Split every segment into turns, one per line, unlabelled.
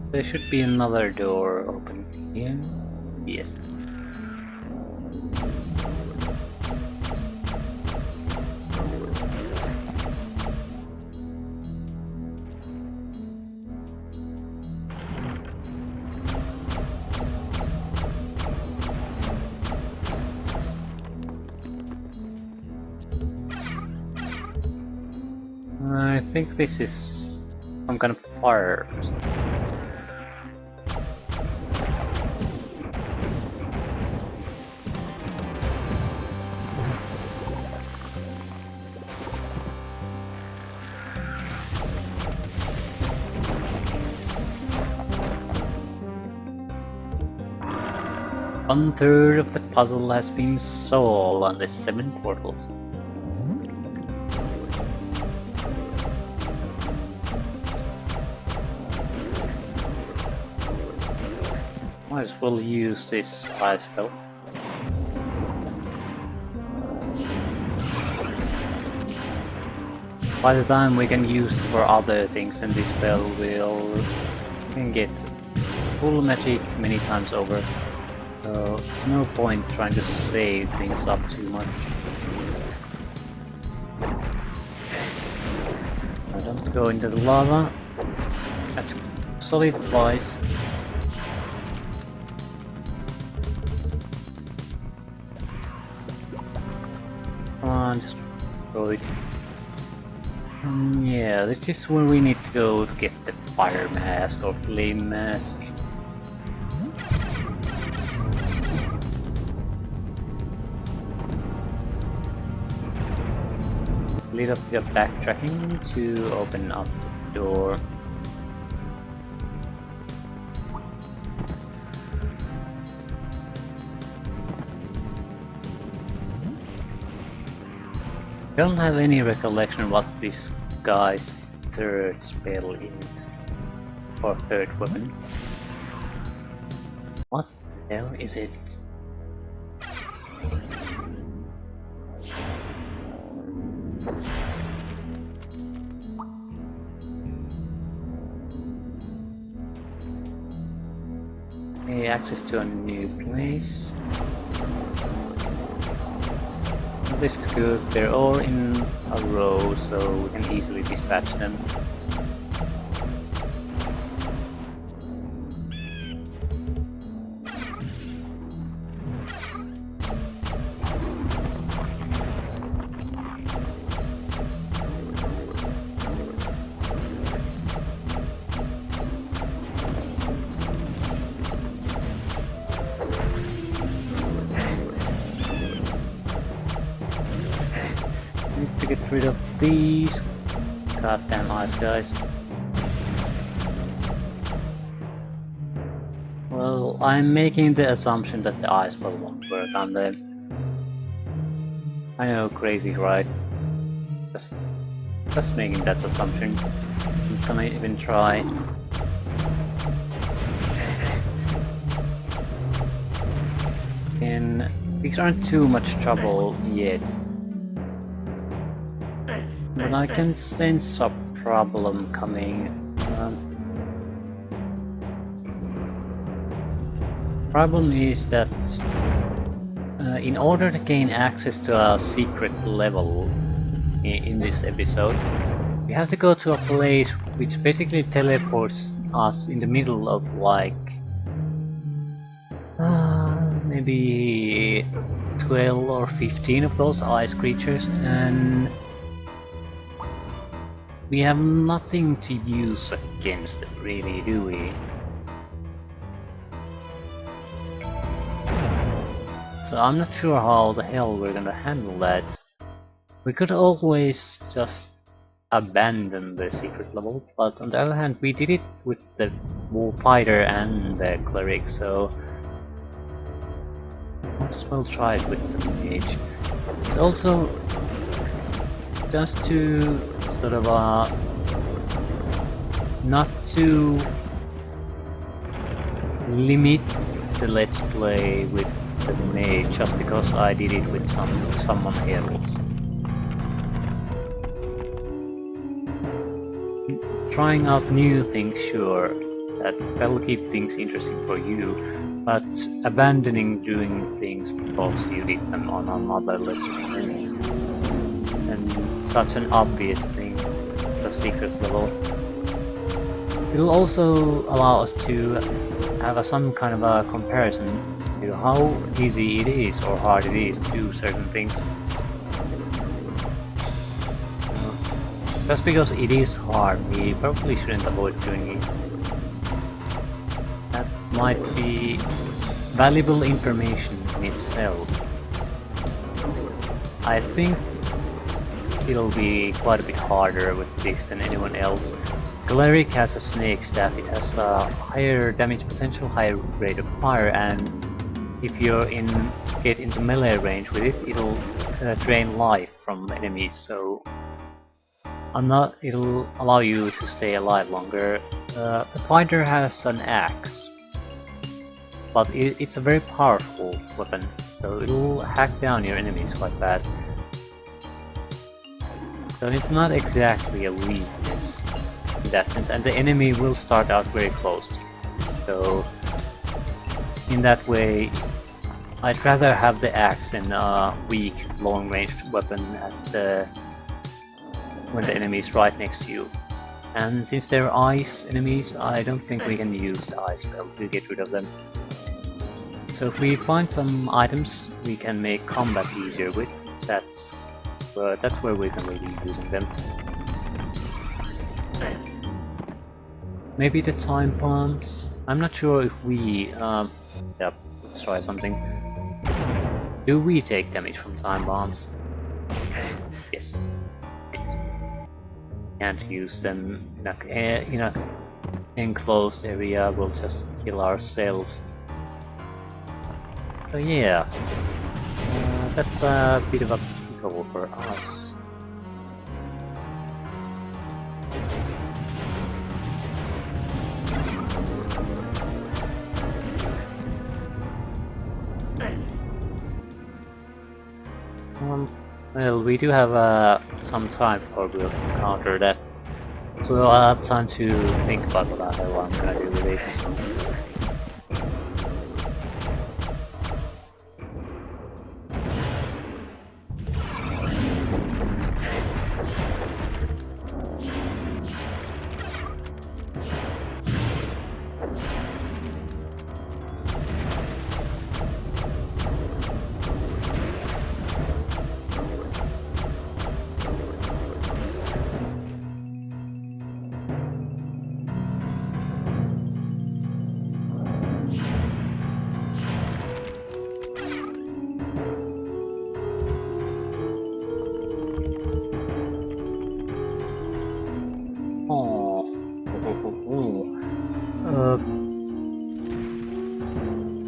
There should be another door open here. Yes. I think this is some kind of fire. One third of the puzzle has been solved on the 7 portals. Might as well use this ice spell. By the time we can use it for other things, then this spell can get full magic many times over. So it's no point trying to save things up too much. I don't go into the lava. That's solid advice. Come on, just throw it. Yeah, this is where we need to go to get the fire mask or flame mask. A little bit of backtracking to open up the door. I don't have any recollection of what this guy's third spell is, or third weapon. What the hell is it? Okay, access to a new place. This is good, they're all in a row, so we can easily dispatch them. Need to get rid of these goddamn ice guys. Well, I'm making the assumption that the ice spell won't work on them. I know, crazy, right? Just making that assumption. I'm gonna even try. And these aren't too much trouble yet. But I can sense a problem coming. Problem is that in order to gain access to a secret level in this episode, we have to go to a place which basically teleports us in the middle of like maybe 12 or 15 of those ice creatures, and we have nothing to use against them, really, do we? So I'm not sure how the hell we're gonna handle that. We could always just abandon the secret level, but on the other hand we did it with the fighter and the cleric, so might as well try it with the mage. It's also just to sort of not to limit the let's play with the mage just because I did it with someone else. Trying out new things, sure, That will keep things interesting for you, but abandoning doing things because you did them on another legend and such an obvious thing, the secret level. It'll also allow us to have some kind of a comparison to how easy it is or hard it is to do certain things. Just because it is hard, we probably shouldn't avoid doing it. That might be valuable information in itself. I think it'll be quite a bit harder with this than anyone else. Cleric has a snake staff, it has a higher damage potential, higher rate of fire, and if you get into melee range with it, it'll drain life from enemies, so it'll allow you to stay alive longer. The fighter has an axe, but it's a very powerful weapon, so it'll hack down your enemies quite fast. So it's not exactly a weakness in that sense, and the enemy will start out very close to you. So in that way, I'd rather have the axe than a weak, long-ranged weapon when the enemy is right next to you. And since they're ice enemies, I don't think we can use the ice spell to get rid of them. So if we find some items we can make combat easier with, that's where we can really be using them. Maybe the time bombs? I'm not sure if we... yep, let's try something. Do we take damage from time bombs? Yes. Can't use them in a enclosed area, we'll just kill ourselves. So yeah, that's a bit of a goal for us. Well, we do have some time before we'll encounter that, so I'll have time to think about what I'm gonna do with it.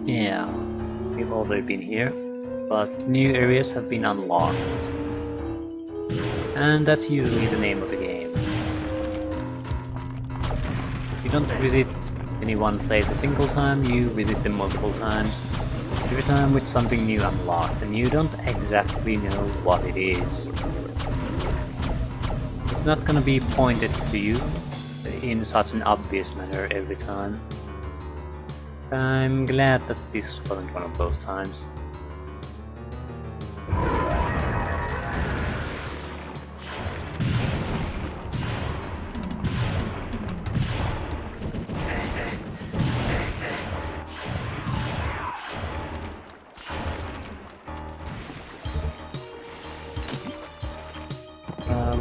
Yeah, we've already been here, but new areas have been unlocked. And that's usually the name of the game. If you don't visit any one place a single time, you visit them multiple times, every time with something new unlocked, and you don't exactly know what it is. It's not gonna be pointed to you in such an obvious manner every time. I'm glad that this wasn't one of those times.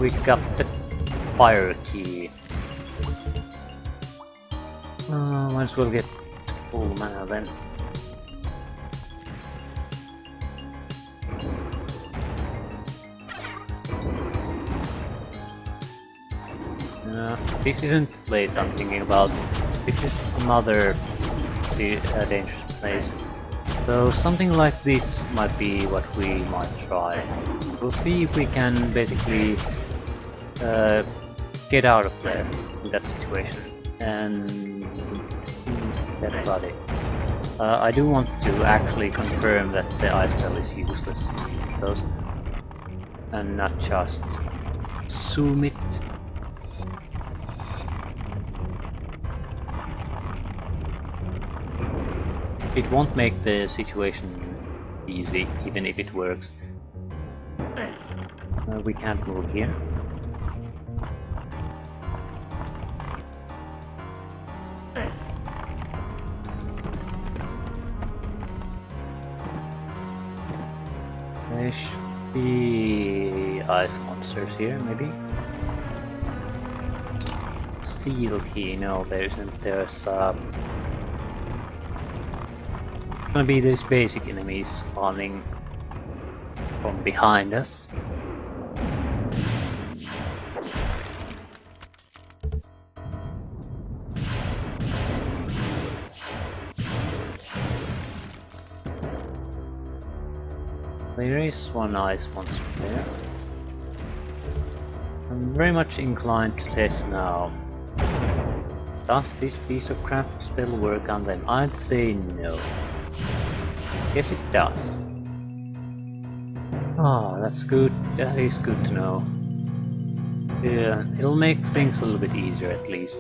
We got the fire key. Might as well get full mana then. This isn't the place I'm thinking about. This is another dangerous place. So something like this might be what we might try. We'll see if we can basically get out of there in that situation. And that's about it. I do want to actually confirm that the ice spell is useless, and not just assume it. it won't make the situation easy, even if it works. We can't move here. There should be ice monsters here, maybe? Steel key, no, there isn't. There's gonna be these basic enemies spawning from behind us. There is one ice monster there. I'm very much inclined to test now. Does this piece of crap spell work on them? I'd say no. Yes, it does. Ah, that's good. That is good to know. Yeah, it'll make things a little bit easier at least.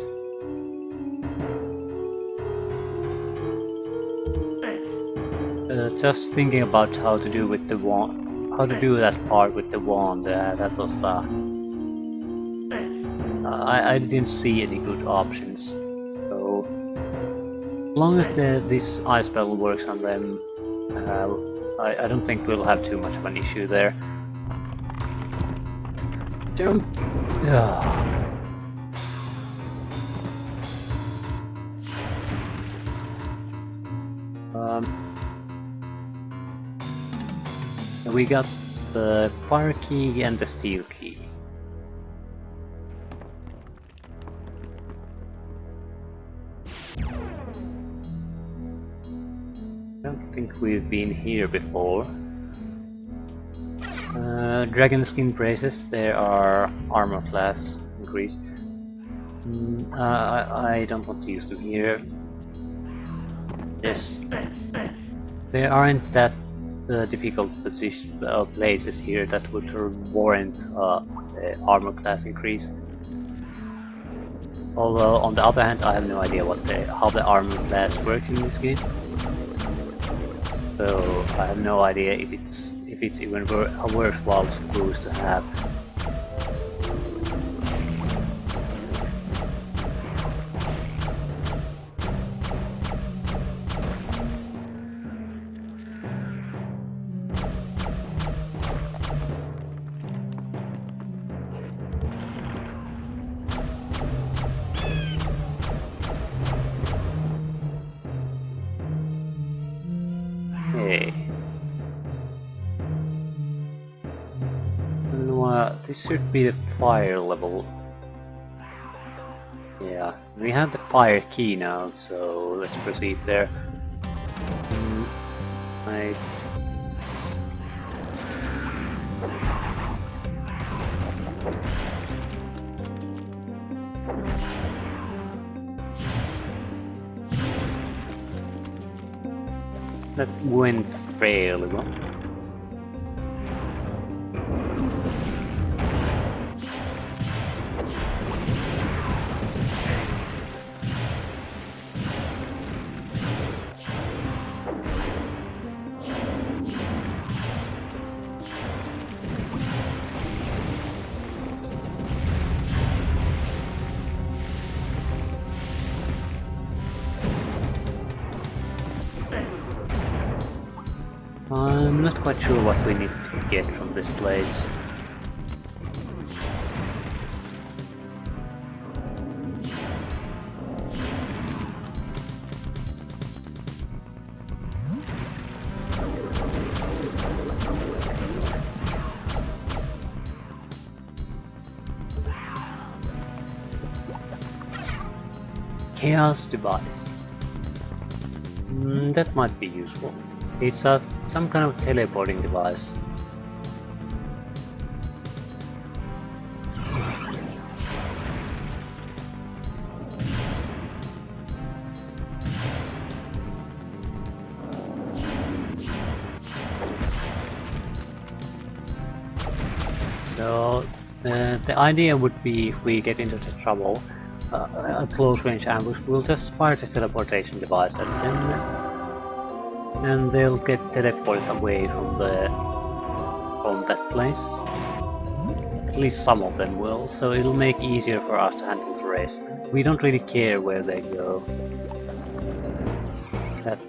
Just thinking about how to do with the wand, how to do that part with the wand. That was I didn't see any good options. So as long as this ice spell works on them, I don't think we'll have too much of an issue there. Jump! We got the fire key and the steel key. I don't think we've been here before. Dragon skin braces, there are armor class increase. I don't want to use them here. Yes, there aren't that difficult places here that would warrant the armor class increase. Although on the other hand, I have no idea how the armor class works in this game. So I have no idea if it's even a worthwhile boost to have. This should be the fire level. Yeah, we have the fire key now, so let's proceed there. That went fairly well. I'm not quite sure what we need to get from this place. Chaos device. That might be useful. It's some kind of teleporting device. So the idea would be if we get into the trouble, a close range ambush, we'll just fire the teleportation device at them. and they'll get teleported away from that place. At least some of them will, so it'll make easier for us to handle the rest. We don't really care where they go.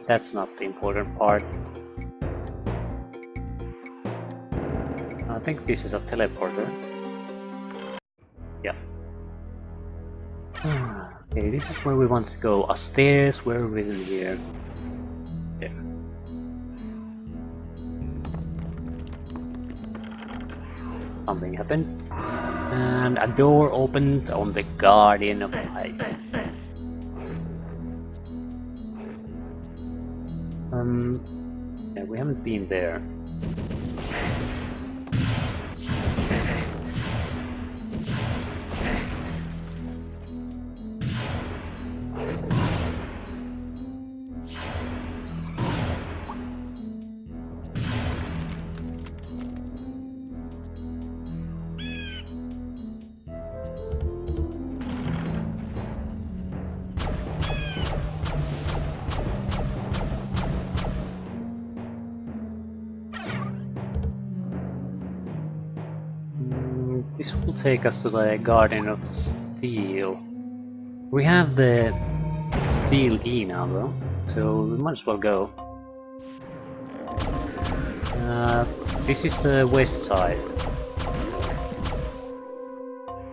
That's not the important part. I think this is a teleporter. Yeah. Okay, this is where we want to go. Upstairs, where is it here? There. Something happened. And a door opened on the Guardian of Ice. Yeah, we haven't been there. This will take us to the Garden of Steel. We have the steel key now though, so we might as well go. This is the west side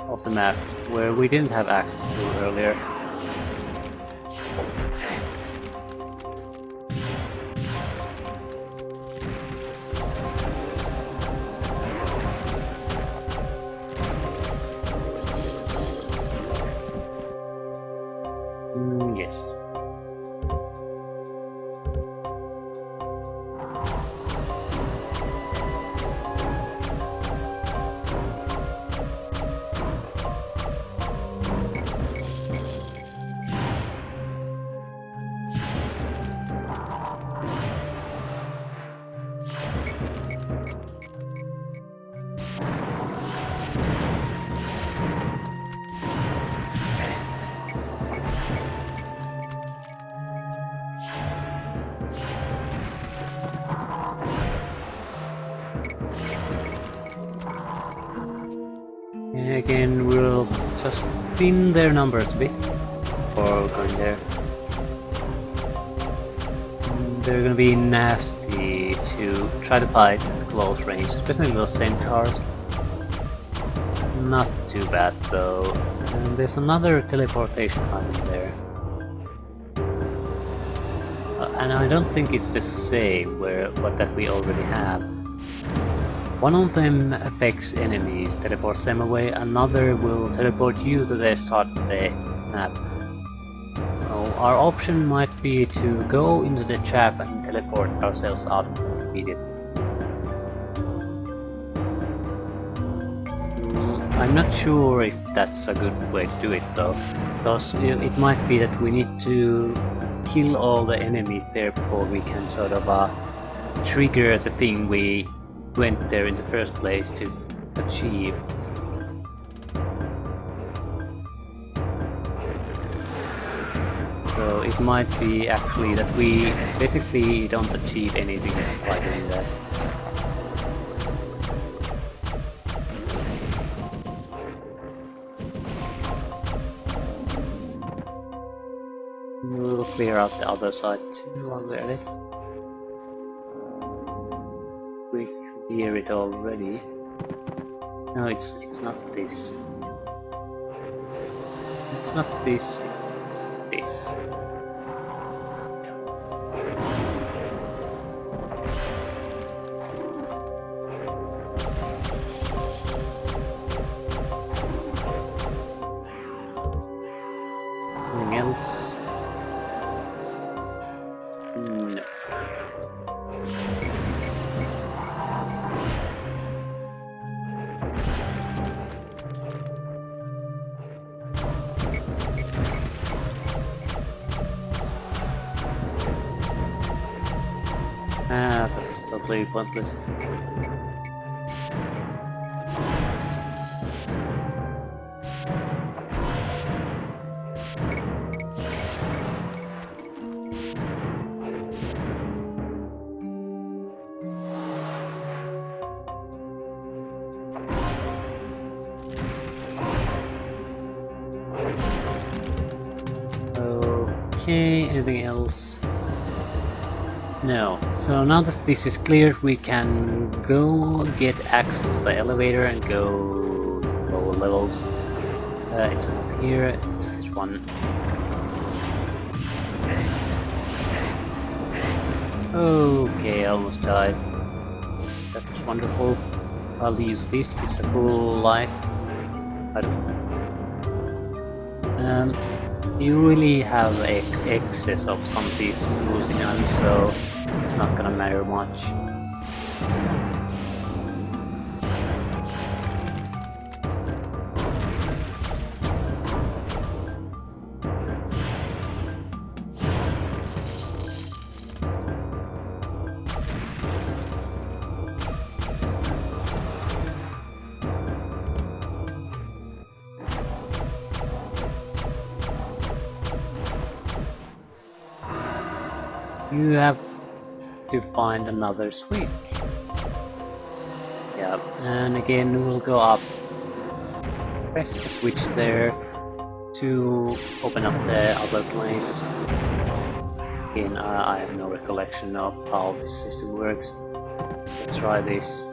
of the map, where we didn't have access to earlier. Yes. Again, we'll just thin their numbers a bit before going there. They're gonna be nasty to try to fight at close range, especially those centaurs. Not too bad though. And there's another teleportation item there. And I don't think it's the same but that we already have. One of them affects enemies, teleports them away, another will teleport you to the start of the map. So our option might be to go into the trap and teleport ourselves out of it immediately. I'm not sure if that's a good way to do it though, because it might be that we need to kill all the enemies there before we can sort of trigger the thing we went there in the first place to achieve. So it might be actually that we basically don't achieve anything by doing that. We'll clear out the other side too while we're at it. We clear it already. No, it's not this. It's not this. It's this. Anything else? No. That's totally pointless. Okay, anything else? No. So now that this is cleared, we can go get access to the elevator and go to lower levels. It's not here, it's this one. Okay, I almost died. That was wonderful. I'll use this is a full life. I don't know. You really have excess of some of these losing items, so it's not gonna matter much. You have to find another switch. Yeah, and again we'll go up. Press the switch there to open up the other place. Again, I have no recollection of how this system works. Let's try this.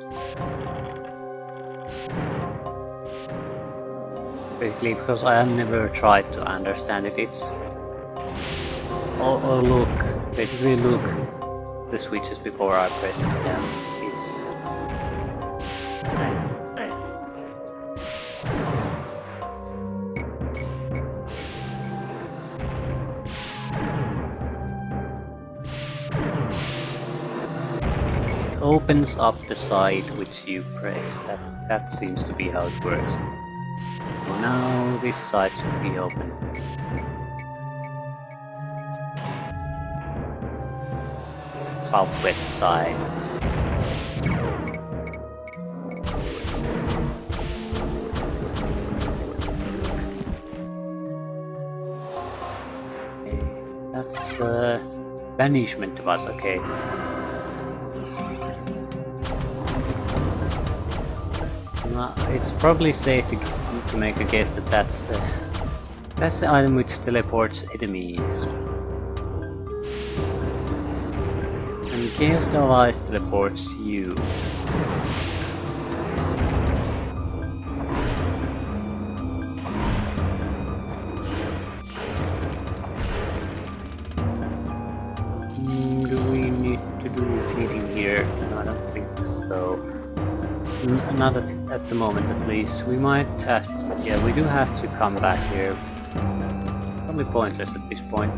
Basically, because I have never tried to understand it, it's... Oh look. Basically look the switches before I press them. It's... It opens up the side which you press. That seems to be how it works. So now this side should be open. Southwest side. Okay, that's the banishment device, okay. It's probably safe to make a guess that that's the item which teleports enemies. And Chaos Device teleports you. Do we need to do anything here? No, I don't think so. Not at the moment at least. We might have to, yeah, we do have to come back here. Probably pointless at this point.